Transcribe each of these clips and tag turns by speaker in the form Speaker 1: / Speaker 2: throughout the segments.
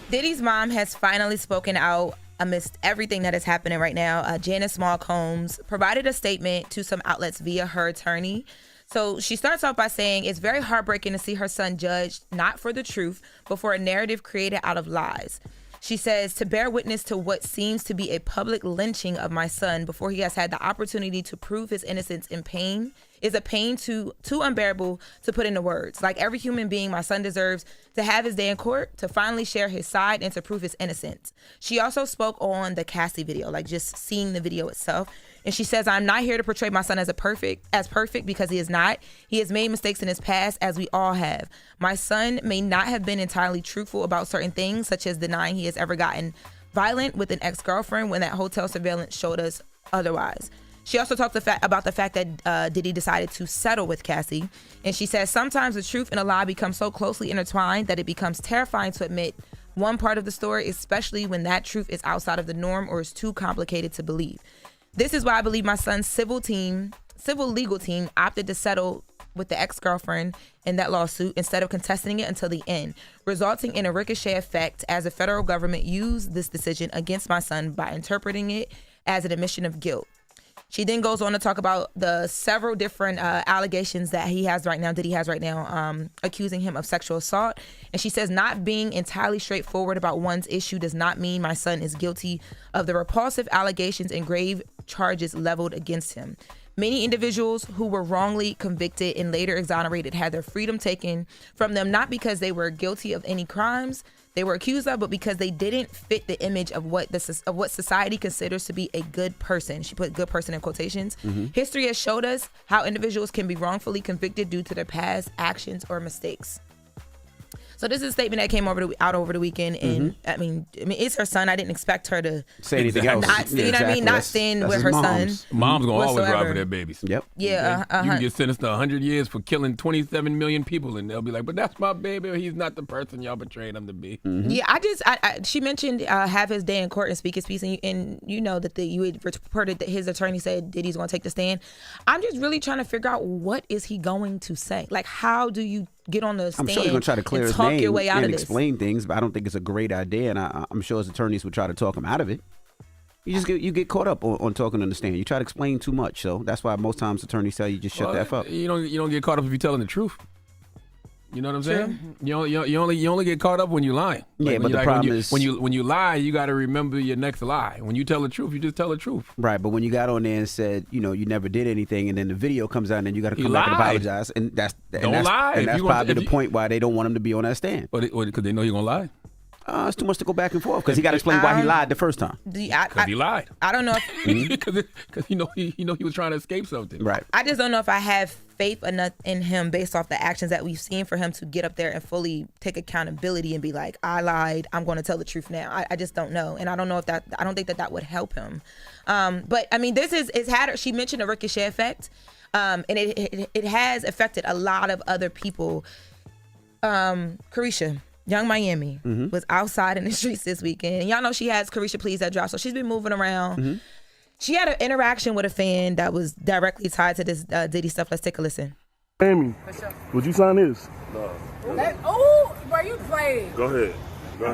Speaker 1: Diddy's mom has finally spoken out amidst everything that is happening right now. Janice Small Combs provided a statement to some outlets via her attorney. So she starts off by saying it's very heartbreaking to see her son judged not for the truth, but for a narrative created out of lies. She says, to bear witness to what seems to be a public lynching of my son before he has had the opportunity to prove his innocence in pain is a pain too unbearable to put into words. Like every human being, my son deserves to have his day in court, to finally share his side and to prove his innocence. She also spoke on the Cassie video, like just seeing the video itself. And she says, I'm not here to portray my son as perfect because he is not. He has made mistakes in his past, as we all have. My son may not have been entirely truthful about certain things, such as denying he has ever gotten violent with an ex-girlfriend when that hotel surveillance showed us otherwise. She also talked about the fact that Diddy decided to settle with Cassie. And she says, sometimes the truth and a lie become so closely intertwined that it becomes terrifying to admit one part of the story, especially when that truth is outside of the norm or is too complicated to believe. This is why I believe my son's civil legal team opted to settle with the ex-girlfriend in that lawsuit instead of contesting it until the end, resulting in a ricochet effect as the federal government used this decision against my son by interpreting it as an admission of guilt. She then goes on to talk about the several different allegations that Diddy has right now, accusing him of sexual assault. And she says, not being entirely straightforward about one's issue does not mean my son is guilty of the repulsive allegations and grave charges leveled against him. Many individuals who were wrongly convicted and later exonerated had their freedom taken from them, not because they were guilty of any crimes they were accused of, but because they didn't fit the image of what society considers to be a good person. She put good person in quotations. Mm-hmm. History has showed us how individuals can be wrongfully convicted due to their past actions or mistakes. So this is a statement that came out over the weekend, and I mean, it's her son. I didn't expect her to
Speaker 2: say anything else.
Speaker 1: Not staying with her son.
Speaker 3: Mom's gonna always ride for their babies.
Speaker 2: Yep.
Speaker 1: Yeah.
Speaker 3: You can get sentenced to 100 years for killing 27 million people, and they'll be like, "But that's my baby. Or he's not the person y'all betrayed him to be."
Speaker 2: Mm-hmm.
Speaker 1: Yeah. She mentioned have his day in court and speak his piece, and you know that you had reported that his attorney said Diddy's gonna take the stand. I'm just really trying to figure out what is he going to say. Like, how do you get on the stand?
Speaker 2: I'm sure he's going to try to clear his
Speaker 1: talk
Speaker 2: name
Speaker 1: your way out
Speaker 2: and
Speaker 1: of this.
Speaker 2: Explain things, but I don't think it's a great idea, and I'm sure his attorneys would try to talk him out of it. You get caught up on talking on the stand. You try to explain too much, so that's why most times attorneys tell you just shut the F up.
Speaker 3: You don't get caught up if you're telling the truth. You know what I'm saying? You only get caught up when you're lying.
Speaker 2: Yeah, but the problem is
Speaker 3: when you lie, you got to remember your next lie. When you tell the truth, you just tell the truth.
Speaker 2: Right, but when you got on there and said, you never did anything, and then the video comes out, and then you got to come back and apologize, and that's probably the point why they don't want him to be on that stand.
Speaker 3: Because they know you're gonna lie.
Speaker 2: It's too much to go back and forth because he got to explain why he lied the first time.
Speaker 3: Because he lied.
Speaker 1: I don't know
Speaker 3: because he was trying to escape something.
Speaker 2: Right.
Speaker 1: I just don't know if I have faith enough in him based off the actions that we've seen for him to get up there and fully take accountability and be like, I lied, I'm going to tell the truth now. I just don't know, and I don't know if I don't think that would help him. But I mean, she mentioned a ricochet effect, and it has affected a lot of other people. Carisha, Young Miami, was outside in the streets this weekend. And y'all know she has Carisha Please that drop, so she's been moving around. Mm-hmm. She had an interaction with a fan that was directly tied to this Diddy stuff. Let's take a listen.
Speaker 4: Miami, would you sign this?
Speaker 5: No. Oh, bro, you playing.
Speaker 4: Go ahead.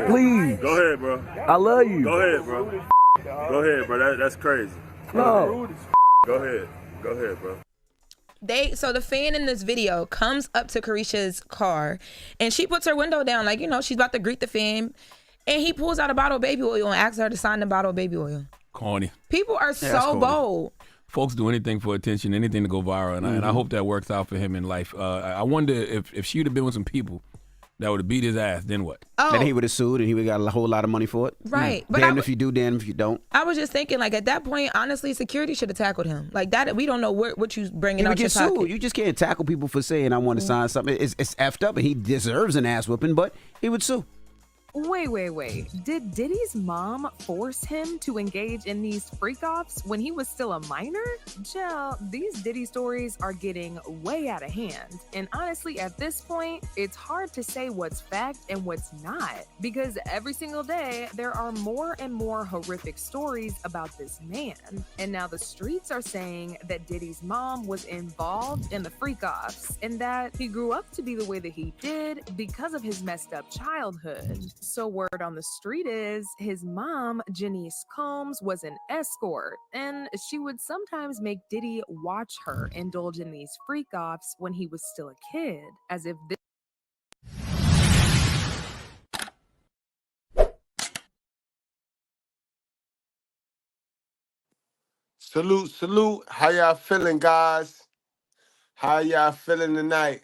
Speaker 4: Please.
Speaker 5: Go ahead, bro.
Speaker 4: I love you.
Speaker 5: Go ahead, bro. Go ahead, bro. That's crazy.
Speaker 4: No.
Speaker 5: Go ahead, bro.
Speaker 1: So the fan in this video comes up to Carisha's car, and she puts her window down, like, she's about to greet the fan, and he pulls out a bottle of baby oil and asks her to sign the bottle of baby oil.
Speaker 3: Corny.
Speaker 1: People are so bold.
Speaker 3: Folks do anything for attention, anything to go viral, and I hope that works out for him in life. I wonder if she would have been with some people that would have beat his ass, then what?
Speaker 2: Then he would have sued, and he would have got a whole lot of money for it.
Speaker 1: Right.
Speaker 2: But damn if you do, damn if you don't.
Speaker 1: I was just thinking, like, at that point, honestly, security should have tackled him. Like, that, we don't know what you bringing out your pocket.
Speaker 2: Sued. You just can't tackle people for saying, I want to sign something. It's effed up, and he deserves an ass whooping, but he would sue.
Speaker 6: Wait. Did Diddy's mom force him to engage in these freak-offs when he was still a minor? Chill, these Diddy stories are getting way out of hand. And honestly, at this point, it's hard to say what's fact and what's not. Because every single day, there are more and more horrific stories about this man. And now the streets are saying that Diddy's mom was involved in the freak-offs and that he grew up to be the way that he did because of his messed up childhood. So word on the street is his mom, Janice Combs, was an escort, and she would sometimes make Diddy watch her indulge in these freak-offs when he was still a kid, as if this
Speaker 7: Salute, salute. How y'all feeling, guys? How y'all feeling tonight?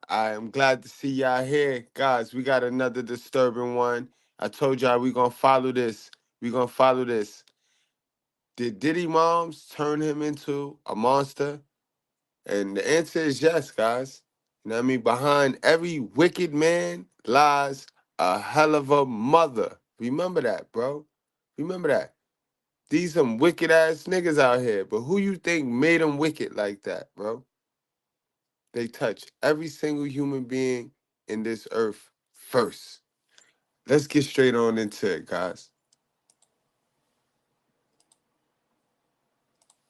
Speaker 7: I am glad to see y'all here. Guys, we got another disturbing one. I told y'all we gonna follow this. We gonna follow this. Did Diddy moms turn him into a monster? And the answer is yes, guys. You know what I mean? Behind every wicked man lies a hell of a mother. Remember that, bro. Remember that. These some wicked ass niggas out here. But who you think made them wicked like that, bro? They touch every single human being in this earth first. Let's get straight on into it, guys.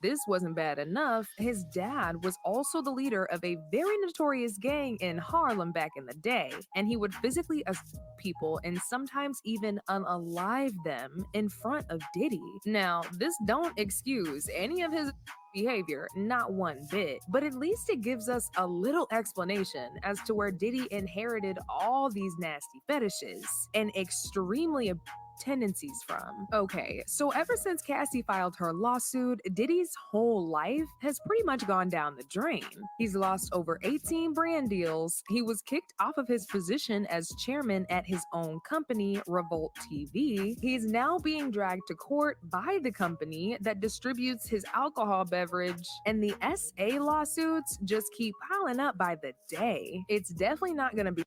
Speaker 6: this wasn't bad enough, his dad was also the leader of a very notorious gang in Harlem back in the day, and he would physically assault people and sometimes even unalive them in front of Diddy. Now, this don't excuse any of his behavior, not one bit, but at least it gives us a little explanation as to where Diddy inherited all these nasty fetishes and extremely tendencies from. Okay, so ever since Cassie filed her lawsuit, Diddy's whole life has pretty much gone down the drain. He's lost over 18 brand deals. He was kicked off of his position as chairman at his own company, Revolt TV. He's now being dragged to court by the company that distributes his alcohol beverage, and the SA lawsuits just keep piling up by the day. It's definitely not going to be.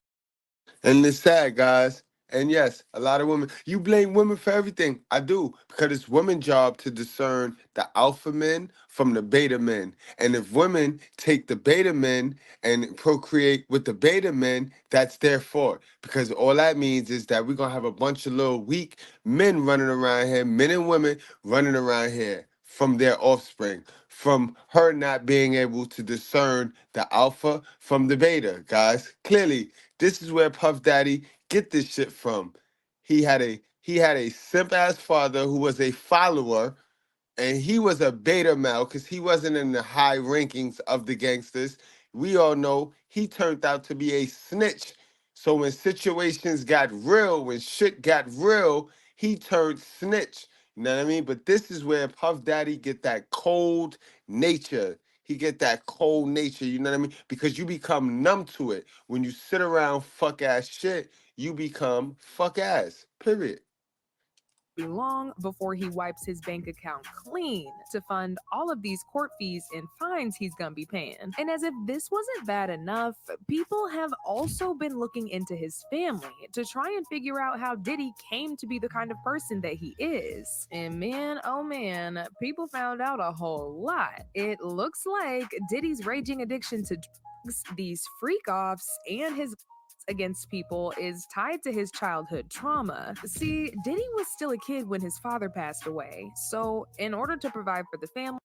Speaker 7: And it's sad, guys. And yes, a lot of women, you blame women for everything. I do, because it's women's job to discern the alpha men from the beta men. And if women take the beta men and procreate with the beta men, that's their fault. Because all that means is that we're going to have a bunch of little weak men running around here, men and women running around here from their offspring, from her not being able to discern the alpha from the beta, guys. Clearly, this is where Puff Daddy get this shit from. He had a simp ass father who was a follower, and he was a beta male because he wasn't in the high rankings of the gangsters. We all know he turned out to be a snitch. So when situations got real, when shit got real, he turned snitch. You know what I mean? But this is where Puff Daddy get that cold nature. He get that cold nature, you know what I mean? Because you become numb to it. When you sit around fuck ass shit, you become fuck ass. Period.
Speaker 6: Long before he wipes his bank account clean to fund all of these court fees and fines he's gonna be paying. And as if this wasn't bad enough, people have also been looking into his family to try and figure out how Diddy came to be the kind of person that he is. And man, oh man, people found out a whole lot. It looks like Diddy's raging addiction to drugs, these freak-offs, and his against people is tied to his childhood trauma. See, Diddy was still a kid when his father passed away, so in order to provide for the family,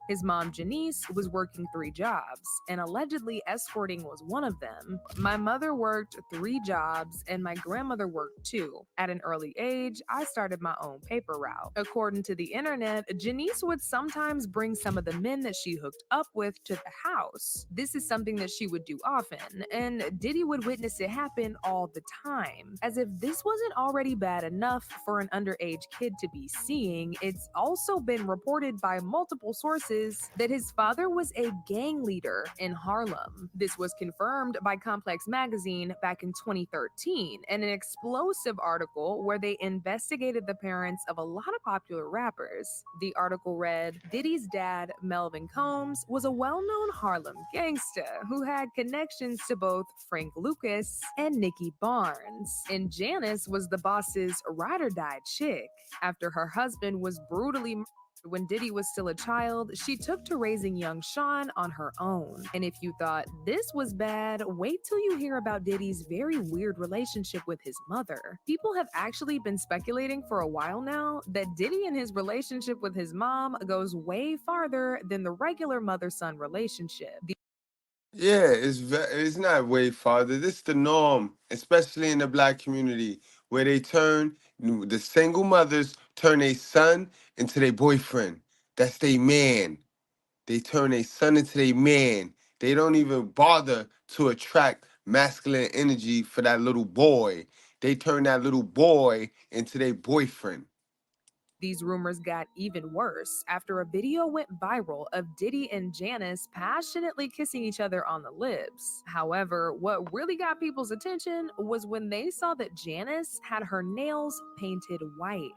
Speaker 6: his mom, Janice, was working 3 jobs, and allegedly escorting was one of them. My mother worked 3 jobs, and my grandmother worked 2. At an early age, I started my own paper route. According to the internet, Janice would sometimes bring some of the men that she hooked up with to the house. This is something that she would do often, and Diddy would witness it happen all the time. As if this wasn't already bad enough for an underage kid to be seeing, it's also been reported by multiple sources that his father was a gang leader in Harlem. This was confirmed by Complex Magazine back in 2013 in an explosive article where they investigated the parents of a lot of popular rappers. The article read, Diddy's dad, Melvin Combs, was a well-known Harlem gangster who had connections to both Frank Lucas and Nicky Barnes. And Janice was the boss's ride-or-die chick. After her husband was brutally murdered when Diddy was still a child, she took to raising young Sean on her own. And if you thought this was bad, wait till you hear about Diddy's very weird relationship with his mother. People have actually been speculating for a while now that Diddy and his relationship with his mom goes way farther than the regular mother-son relationship.
Speaker 7: Yeah, it's not way farther. This is the norm, especially in the black community, where the single mothers turn a son into their boyfriend. That's their man. They turn a son into their man. They don't even bother to attract masculine energy for that little boy. They turn that little boy into their boyfriend.
Speaker 6: These rumors got even worse after a video went viral of Diddy and Janice passionately kissing each other on the lips. However, what really got people's attention was when they saw that Janice had her nails painted white.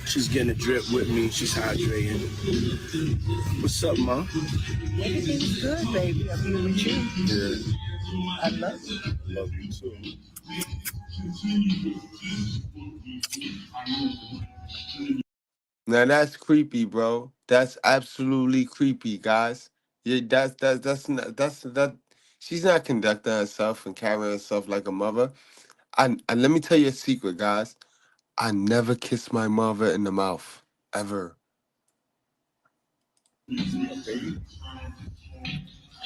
Speaker 8: She's getting a drip with me. She's hydrating. What's up, Mom?
Speaker 9: Everything's good, baby. I'm here with you.
Speaker 8: Yeah.
Speaker 9: I love you.
Speaker 8: Love you too.
Speaker 7: Now that's creepy, bro. That's absolutely creepy, guys. Yeah, that's not that. She's not conducting herself and carrying herself like a mother. And let me tell you a secret, guys. I never kiss my mother in the mouth ever.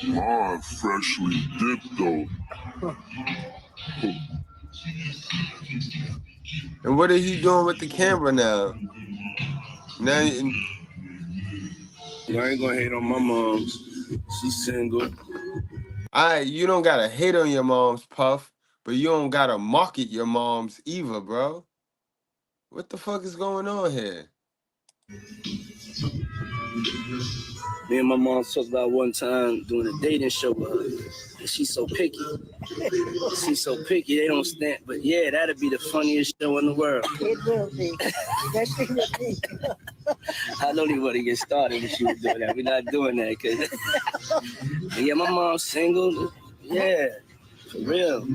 Speaker 4: Mom, freshly dipped though.
Speaker 7: And what are you doing with the camera now? Now,
Speaker 8: I ain't gonna hate on my mom. She's single.
Speaker 7: you don't gotta hate on your mom's, Puff, but you don't gotta market your mom's either, bro. What the fuck is going on here?
Speaker 8: Me and my mom talked about one time doing a dating show with her. And she's so picky. She's so picky, they don't stand. But yeah, that'd be the funniest show in the world.
Speaker 9: It will be. Especially with me.
Speaker 8: I don't even want to get started if she was doing that. We're not doing that. Cause yeah, my mom's single. Yeah, for real.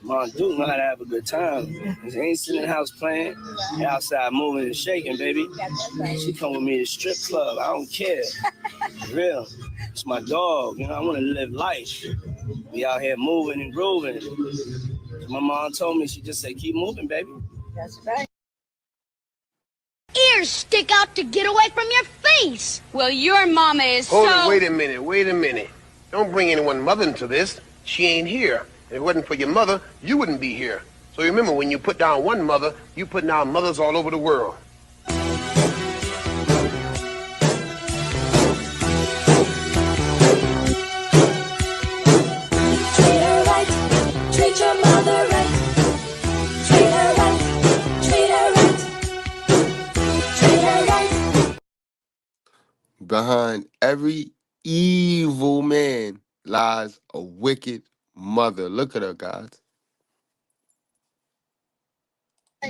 Speaker 8: Mom do know how to have a good time. She ain't sitting in the house playing. They outside moving and shaking, baby. She come with me to the strip club. I don't care. For real. It's my dog. You know, I want to live life. Be out here moving and grooving. My mom told me, she just said, keep moving, baby.
Speaker 9: That's right.
Speaker 10: Ears stick out to get away from your face. Well, your mama is
Speaker 11: Hold it, wait a minute. Don't bring anyone mother into this. She ain't here. If it wasn't for your mother, you wouldn't be here. So remember, when you put down one mother, you put down mothers all over the world.
Speaker 10: Treat her right. Treat your mother right. Treat her right. Treat her right. Treat her right.
Speaker 7: Behind every evil man lies a wicked mother. Look at her, guys.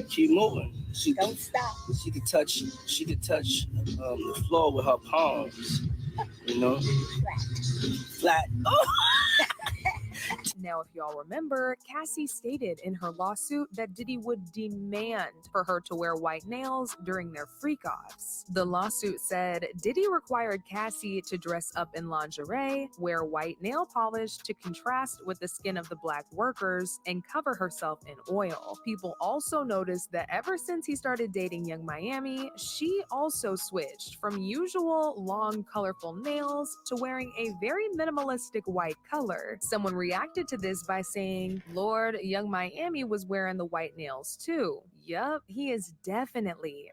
Speaker 8: Keep moving. She
Speaker 9: Don't stop.
Speaker 8: She could touch the floor with her palms. You know? Flat. Oh.
Speaker 6: Now, if y'all remember, Cassie stated in her lawsuit that Diddy would demand for her to wear white nails during their freak-offs. The lawsuit said Diddy required Cassie to dress up in lingerie, wear white nail polish to contrast with the skin of the black workers, and cover herself in oil. People also noticed that ever since he started dating Young Miami, she also switched from usual long, colorful nails to wearing a very minimalistic white color. Someone reacted to this by saying, Lord, Young Miami was wearing the white nails too. Yup, he is definitely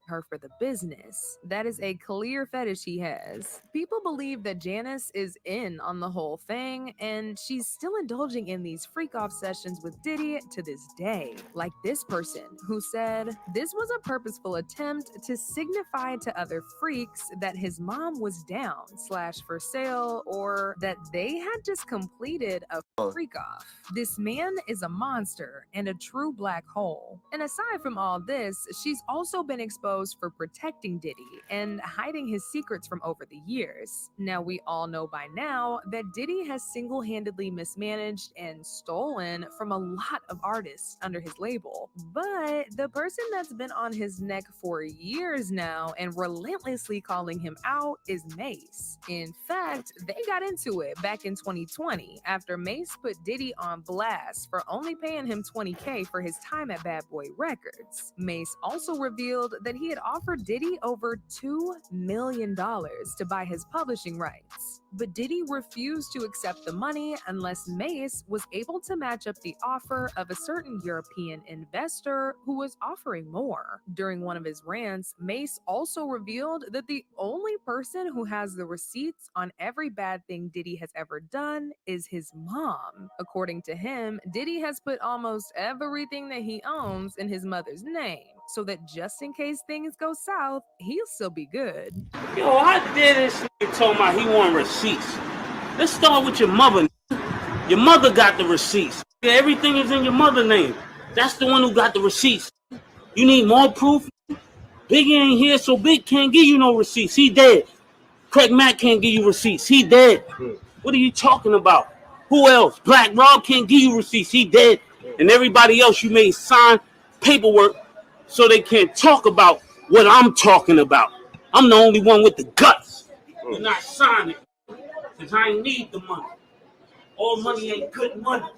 Speaker 6: her for the business. That is a clear fetish he has. People believe that Janice is in on the whole thing, and she's still indulging in these freak-off sessions with Diddy to this day. Like this person, who said, this was a purposeful attempt to signify to other freaks that his mom was down / for sale, or that they had just completed a freak-off. This man is a monster and a true black hole. And aside from all this, she's also been exposed for protecting Diddy and hiding his secrets from over the years. Now, we all know by now that Diddy has single-handedly mismanaged and stolen from a lot of artists under his label. But the person that's been on his neck for years now and relentlessly calling him out is Mace. In fact, they got into it back in 2020 after Mace put Diddy on blast for only paying him $20K for his time at Bad Boy Records. Mace also revealed that he he had offered Diddy over $2 million to buy his publishing rights. But Diddy refused to accept the money unless Mace was able to match up the offer of a certain European investor who was offering more. During one of his rants, Mace also revealed that the only person who has the receipts on every bad thing Diddy has ever done is his mom. According to him, Diddy has put almost everything that he owns in his mother's name, so that just in case things go south, he'll still be good.
Speaker 12: Yo, how dare this nigga told me he want receipts? Let's start with your mother. Your mother got the receipts. Everything is in your mother's name. That's the one who got the receipts. You need more proof? Biggie ain't here, so Big can't give you no receipts. He dead. Craig Mack can't give you receipts. He dead. What are you talking about? Who else? Black Rob can't give you receipts. He dead. And everybody else you made sign paperwork so they can't talk about what I'm talking about. I'm the only one with the guts to not sign it, because I ain't need the money. All money ain't good money.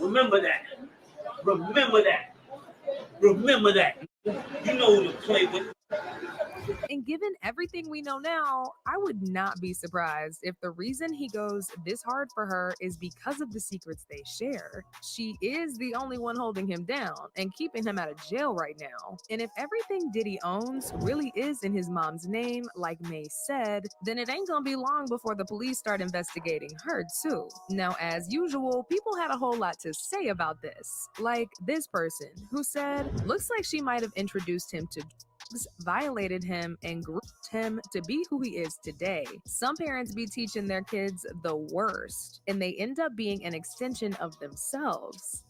Speaker 12: Remember that. Remember that. Remember that. You know who to play with.
Speaker 6: And given everything we know now, I would not be surprised if the reason he goes this hard for her is because of the secrets they share. She is the only one holding him down and keeping him out of jail right now. And if everything Diddy owns really is in his mom's name, like May said, then it ain't gonna be long before the police start investigating her too. Now, as usual, people had a whole lot to say about this. Like this person who said, looks like she might have introduced him to violated him and groomed him to be who he is today. Some parents be teaching their kids the worst, and they end up being an extension of themselves.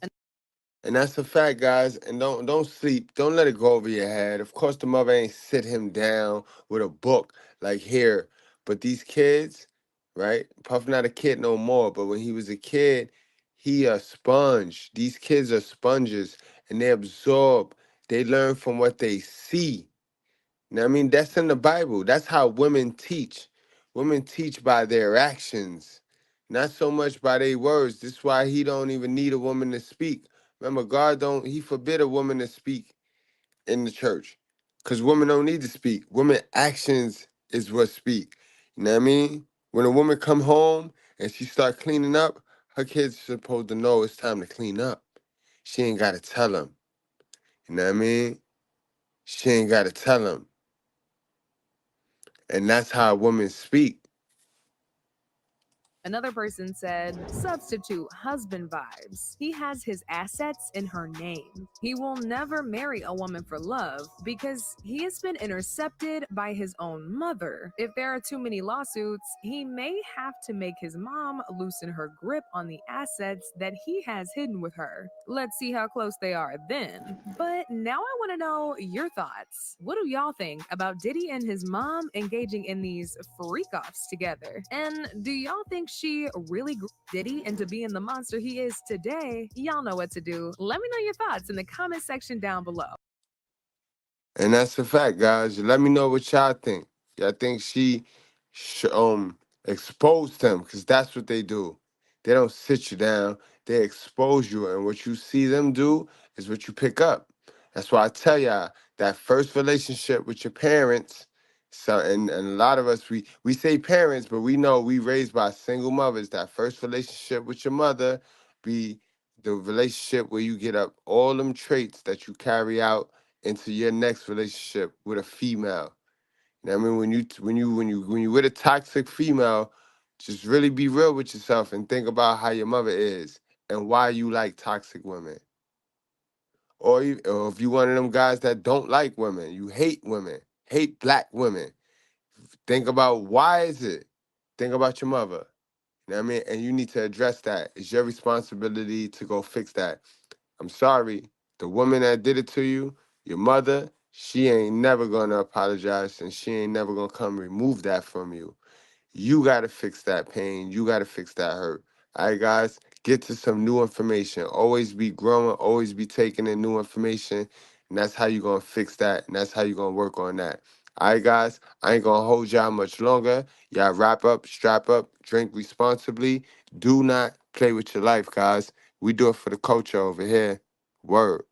Speaker 7: And that's a fact, guys. And don't sleep. Don't let it go over your head. Of course, the mother ain't sit him down with a book like here. But these kids, right? Puff not a kid no more. But when he was a kid, he a sponge. These kids are sponges, and they absorb. They learn from what they see. You know what I mean? That's in the Bible. That's how women teach. Women teach by their actions, not so much by their words. This is why he don't even need a woman to speak. Remember, he forbid a woman to speak in the church. Because women don't need to speak. Women actions is what speak. You know what I mean? When a woman come home and she start cleaning up, her kids supposed to know it's time to clean up. She ain't got to tell them. You know what I mean? She ain't got to tell them. And that's how women speak.
Speaker 6: Another person said, substitute husband vibes. He has his assets in her name. He will never marry a woman for love because he has been intercepted by his own mother. If there are too many lawsuits, he may have to make his mom loosen her grip on the assets that he has hidden with her. Let's see how close they are then. But now I want to know your thoughts. What do y'all think about Diddy and his mom engaging in these freak-offs together? And do y'all think she really grew Diddy into being the monster he is today? Y'all know what to do. Let me know your thoughts in the comment section down below.
Speaker 7: And that's a fact, guys. Let me know what y'all think. Y'all think she exposed him? Because that's what they do. They don't sit you down. They expose you. And what you see them do is what you pick up. That's why I tell y'all, that first relationship with your parents, so and a lot of us, we say parents, but we know we raised by single mothers. That first relationship with your mother be the relationship where you get up all them traits that you carry out into your next relationship with a female. You know what I mean? When you with a toxic female, just really be real with yourself and think about how your mother is and why you like toxic women. Or if you one of them guys that don't like women, you hate women, hate black women. Think about why is it? Think about your mother. You know what I mean? And you need to address that. It's your responsibility to go fix that. I'm sorry. The woman that did it to you, your mother, she ain't never gonna apologize and she ain't never gonna come remove that from you. You gotta fix that pain. You gotta fix that hurt. All right, guys, get to some new information. Always be growing, always be taking in new information. And that's how you're gonna fix that. And that's how you're gonna work on that. All right, guys, I ain't gonna hold y'all much longer. Y'all wrap up, strap up, drink responsibly. Do not play with your life, guys. We do it for the culture over here. Word.